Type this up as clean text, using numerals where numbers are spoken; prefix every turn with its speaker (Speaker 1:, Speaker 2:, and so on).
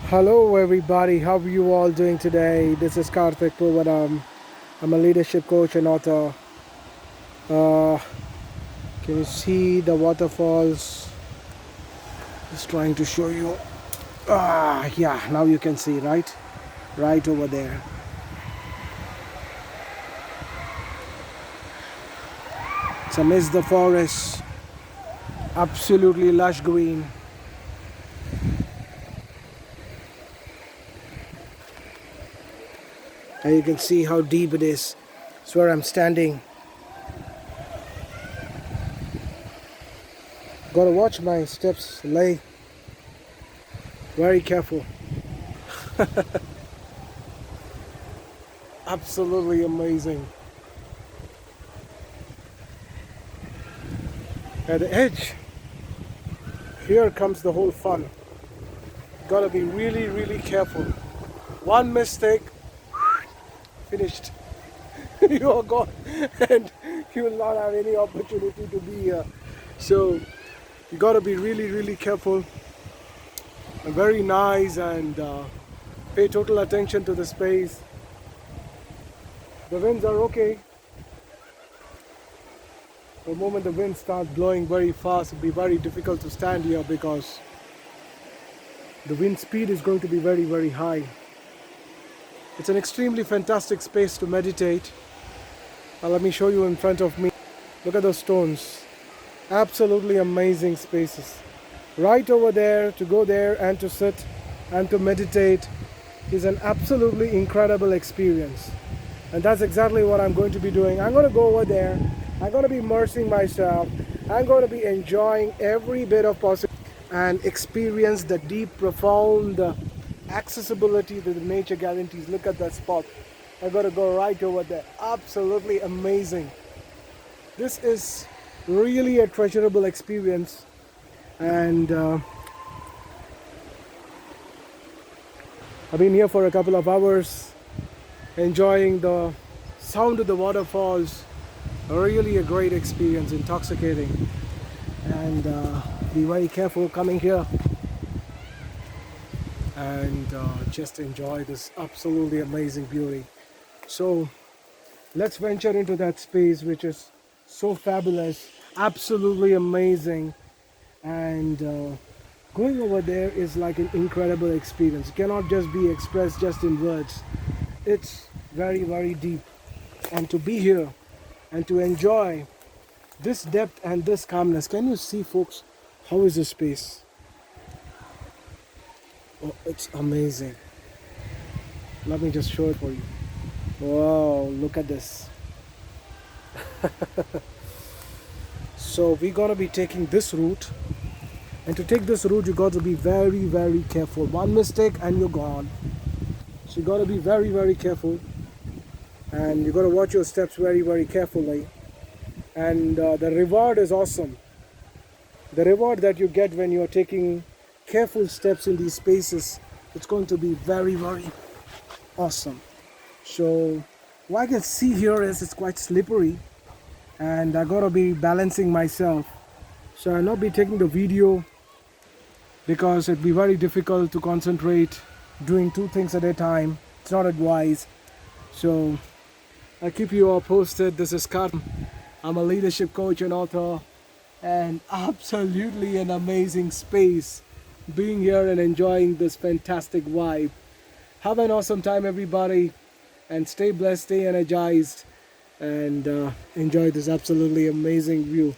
Speaker 1: Hello everybody, how are you all doing today? This is Karthik Poovanam. I'm a leadership coach and author. Uh, can you see the waterfalls? Just trying to show you. Yeah, now you can see, right? Right over there. It's amidst the forest. Absolutely lush green. And you can see how deep it is. It's where I'm standing. Gotta watch my steps, lay very careful. Absolutely amazing. At the edge, here comes the whole fun. Gotta be really, really careful. One mistake, finished. You are gone, and you will not have any opportunity to be here. So you gotta be really, really careful. And very nice, and pay total attention to the space. The winds are okay. The moment the wind starts blowing very fast, it'll be very difficult to stand here because the wind speed is going to be very, very high. It's an extremely fantastic space to meditate. Let me show you in front of me. Look at those stones. Absolutely amazing spaces. Right over there, to go there and to sit and to meditate is an absolutely incredible experience. And that's exactly what I'm going to be doing. I'm going to go over there. I'm going to be immersing myself. I'm going to be enjoying every bit of possible and experience the deep, profound accessibility that the nature guarantees. Look at that spot. I gotta go right over there. Absolutely amazing. This is really a treasurable experience, and I've been here for a couple of hours enjoying the sound of the waterfalls. Really a great experience, intoxicating, and be very careful coming here and just enjoy this absolutely amazing beauty. So let's venture into that space, which is so fabulous, absolutely amazing, and going over there is like an incredible experience. It cannot just be expressed just in words. It's very, very deep, and to be here and to enjoy this depth and this calmness. Can you see, folks, how is the space? Oh, it's amazing. Let me just show it for you. Wow, look at this. So we're gonna be taking this route, and to take this route you got to be very, very careful. One mistake and you're gone. So you got to be very, very careful, and you got to watch your steps very, very carefully. And the reward is awesome. The reward that you get when you're taking careful steps in these spaces, it's going to be very, very awesome. So what I can see here is it's quite slippery, and I gotta be balancing myself. So I'll not be taking the video because it'd be very difficult to concentrate doing two things at a time. It's not advised. So I'll keep you all posted. This is Karthik. I'm a leadership coach and author, and absolutely an amazing space being here and enjoying this fantastic vibe. Have an awesome time, everybody, and stay blessed, stay energized, and enjoy this absolutely amazing view.